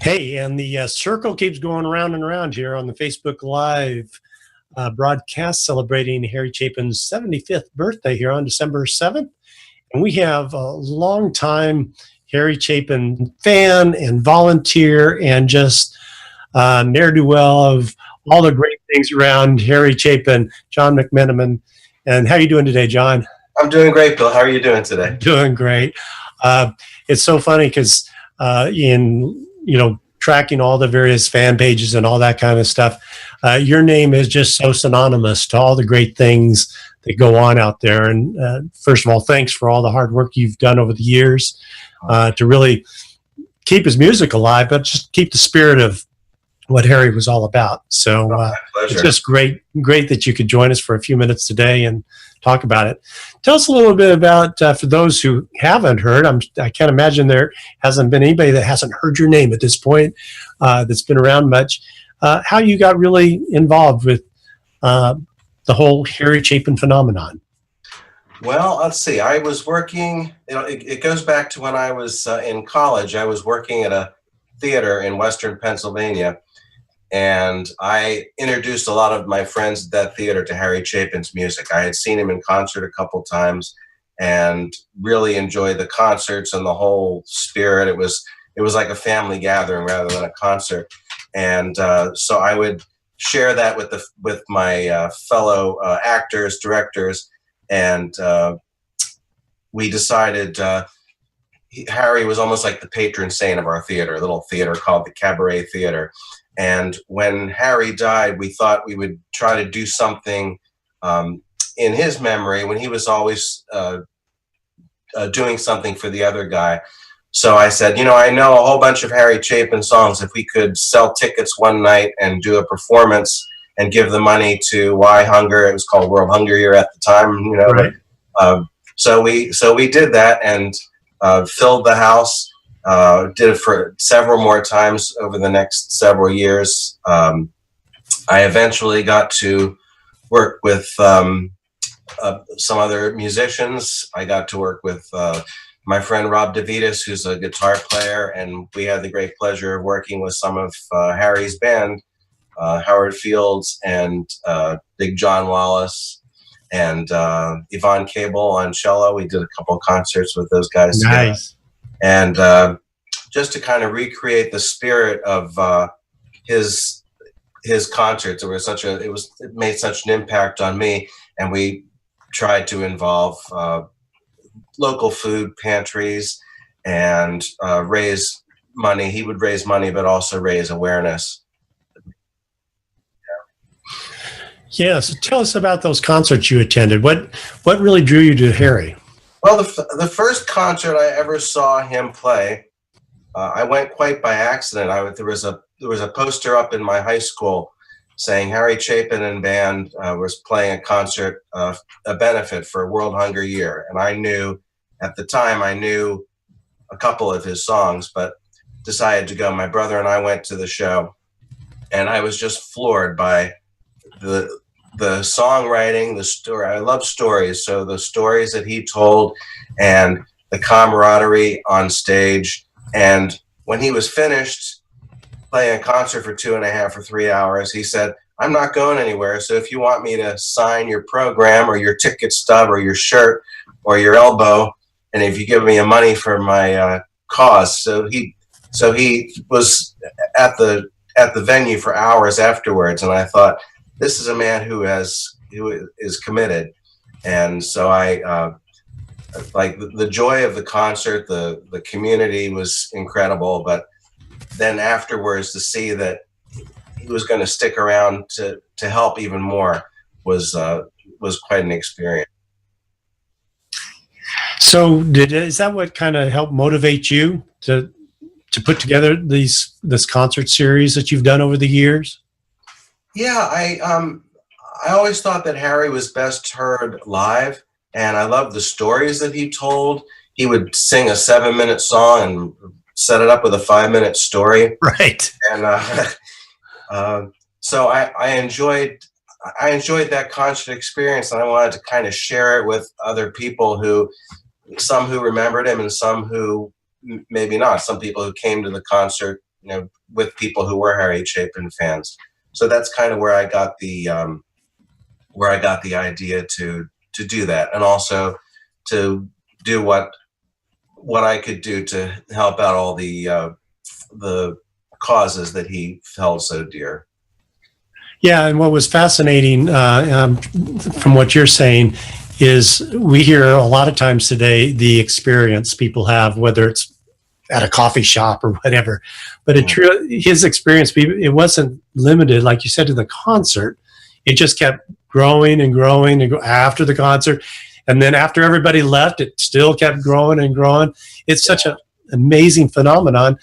Hey, and the circle keeps going around and around here on the Facebook Live broadcast celebrating Harry Chapin's 75th birthday here on December 7th. And we have a longtime Harry Chapin fan and volunteer and just ne'er-do-well of all the great things around Harry Chapin, John McMenamin. And how are you doing today, John? I'm doing great, Bill. How are you doing today? Doing great. It's so funny because in tracking all the various fan pages and all that kind of stuff, your name is just so synonymous to all the great things that go on out there. And first of all, thanks for all the hard work you've done over the years to really keep his music alive, but just keep the spirit of what Harry was all about. So it's just great that you could join us for a few minutes today and talk about it. Tell us a little bit about, for those who haven't heard, I can't imagine there hasn't been anybody that hasn't heard your name at this point that's been around much, how you got really involved with the whole Harry Chapin phenomenon. Well, let's see. I was working, it goes back to when I was in college. I was working at a theater in Western Pennsylvania, and I introduced a lot of my friends at that theater to Harry Chapin's music. I had seen him in concert a couple times and really enjoyed the concerts and the whole spirit. It was like a family gathering rather than a concert. And so I would share that with my fellow actors, directors, and we decided Harry was almost like the patron saint of our theater, a little theater called the Cabaret Theater. And when Harry died, we thought we would try to do something in his memory when he was always doing something for the other guy. So I said, I know a whole bunch of Harry Chapin songs. If we could sell tickets one night and do a performance and give the money to WhyHunger, it was called World Hunger Year at the time, Right. So we did that and filled the house. Did it for several more times over the next several years. I eventually got to work with some other musicians. I got to work with my friend Rob DeVitis, who's a guitar player, and we had the great pleasure of working with some of Harry's band, Howard Fields and Big John Wallace and Yvonne Cable on cello. We did a couple of concerts with those guys. Nice. And just to kind of recreate the spirit of his concerts, it made such an impact on me, and we tried to involve local food pantries and raise money. He would raise money, but also raise awareness. Yeah, so tell us about those concerts you attended. What really drew you to Harry? Well, the first concert I ever saw him play, I went quite by accident. There was a poster up in my high school saying Harry Chapin and band was playing a concert, a benefit for World Hunger Year, and at the time I knew a couple of his songs, but decided to go. My brother and I went to the show, and I was just floored by the songwriting, the story. I love stories, so the stories that he told and the camaraderie on stage. And when he was finished playing a concert for 2.5 or 3 hours, he said, "I'm not going anywhere, so if you want me to sign your program or your ticket stub or your shirt or your elbow, and if you give me money for my cause." So he was at the venue for hours afterwards, and I thought, this is a man who is committed. And so I like the joy of the concert, the community was incredible, but then afterwards to see that he was going to stick around to help even more was quite an experience. So is that what kind of helped motivate you to put together this concert series that you've done over the years? Yeah, I always thought that Harry was best heard live, and I loved the stories that he told. He would sing a 7-minute song and set it up with a 5-minute story. Right. And so I enjoyed that concert experience, and I wanted to kind of share it with other people some who remembered him and some who maybe not. Some people who came to the concert with people who were Harry Chapin fans. So that's kind of where I got the idea to do that, and also to do what I could do to help out all the causes that he held so dear. Yeah, and what was fascinating from what you're saying is we hear a lot of times today the experience people have, whether it's at a coffee shop or whatever. But his experience, it wasn't limited, like you said, to the concert. It just kept growing and growing and after the concert. And then after everybody left, it still kept growing and growing. It's such an amazing phenomenon.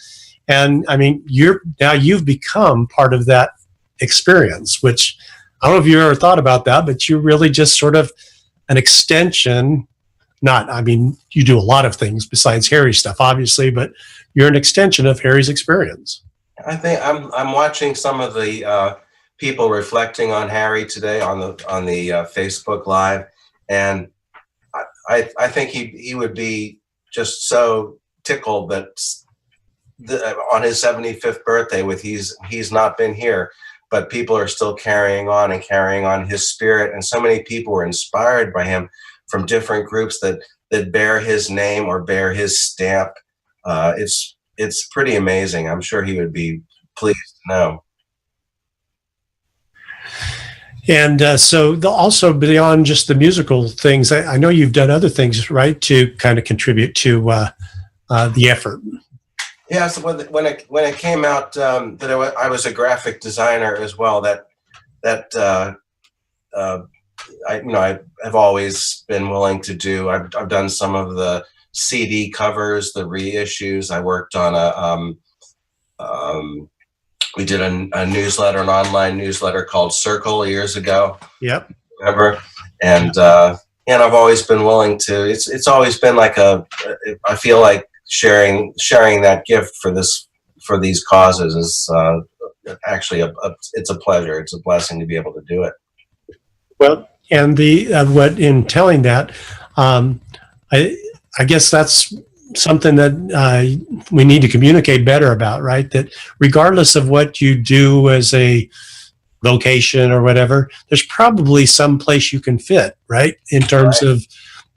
And I mean, you've become part of that experience, which I don't know if you ever thought about that, but you're really just sort of an extension. You do a lot of things besides Harry stuff, obviously, but you're an extension of Harry's experience. I think I'm watching some of the people reflecting on Harry today on the Facebook Live, and I think he would be just so tickled that on his 75th birthday, he's not been here, but people are still carrying on his spirit, and so many people were inspired by him from different groups that bear his name or bear his stamp. It's pretty amazing. I'm sure he would be pleased to know. And so also beyond just the musical things, I know you've done other things, right, to kind of contribute to the effort. Yeah, so when it came out that I was a graphic designer as well, I have always been willing to do. I've done some of the CD covers, the reissues. I worked on we did a newsletter, an online newsletter called Circle years ago. Yep. Remember? And I've always been willing to. It's always been like I feel like sharing that gift for these causes is actually it's a pleasure. It's a blessing to be able to do it. Well, and what in telling that, I guess that's something that we need to communicate better about, right? That regardless of what you do as a vocation or whatever, there's probably some place you can fit, right? In terms of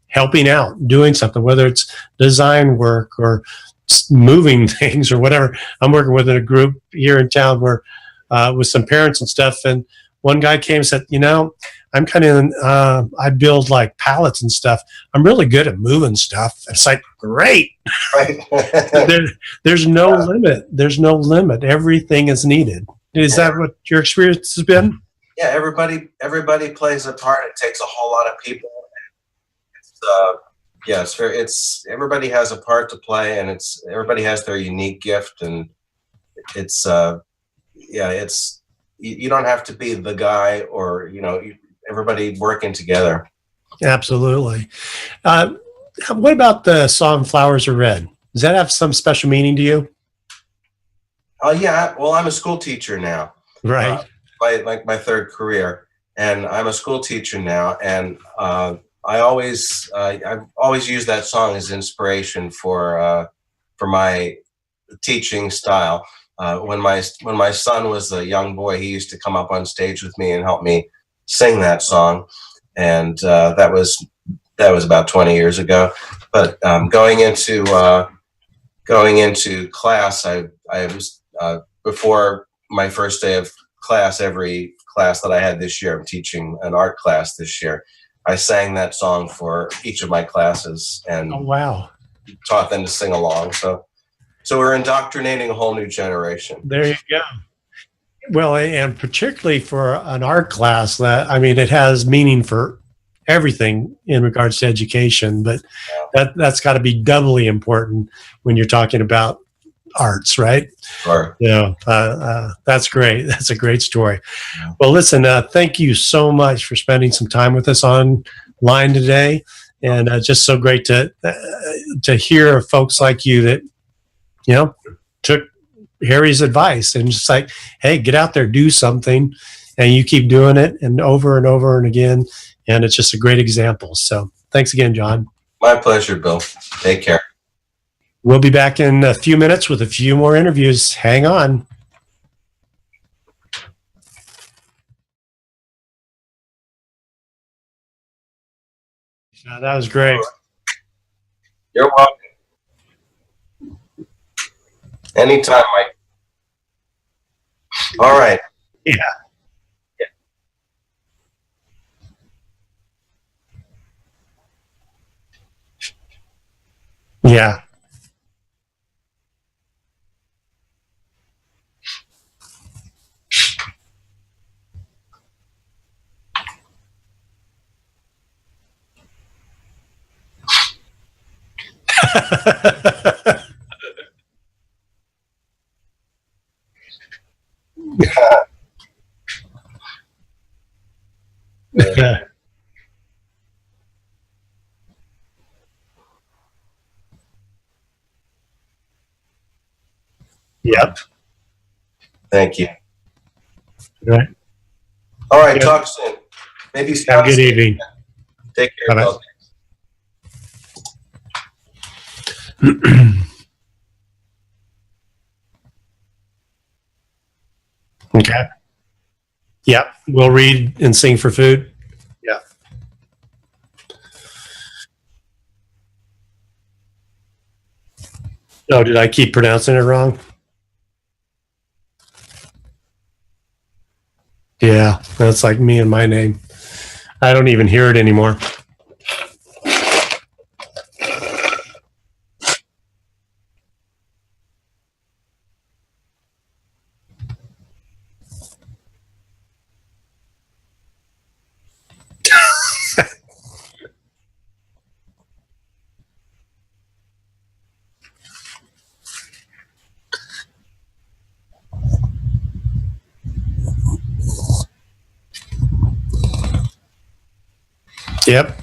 helping out, doing something, whether it's design work or moving things or whatever. I'm working with a group here in town where with some parents and stuff, and one guy came and said, I'm kind of, I build like pallets and stuff. I'm really good at moving stuff. It's like, great. Right. There's no limit. There's no limit. Everything is needed. Is that what your experience has been? Yeah, everybody plays a part. It takes a whole lot of people. It's everybody has a part to play, and everybody has their unique gift, and it's you don't have to be the guy, or everybody working together. Absolutely. What about the song "Flowers Are Red"? Does that have some special meaning to you? Yeah. Well, I'm a school teacher now. Right. My third career, and I'm a school teacher now, and I've always used that song as inspiration for my teaching style. When my son was a young boy, he used to come up on stage with me and help me sing that song, and that was about 20 years ago. But going into class, I was before my first day of class, every class that I had this year, I'm teaching an art class this year, I sang that song for each of my classes, and taught them to sing along. So we're indoctrinating a whole new generation. There you go. Well, and particularly for an art class, it has meaning for everything in regards to education, but that's got to be doubly important when you're talking about arts, right? Sure. That's great. That's a great story. Yeah. Well, listen, thank you so much for spending some time with us online today, and just so great to hear folks like you that took Harry's advice and just like, hey, get out there, do something, and you keep doing it and over and again, and it's just a great example. So thanks again, John. My pleasure, Bill. Take care. We'll be back in a few minutes with a few more interviews. Hang on. That was great. You're welcome. Anytime, Mike. All right. Yeah. Yeah. Yep. Thank you. Right. All right. Yep. Talk soon. Maybe Have a good evening. Take care. Bye-bye. Okay. Yep. We'll read and sing for food. Yeah. Oh, did I keep pronouncing it wrong? Yeah, that's like me and my name. I don't even hear it anymore. Yep.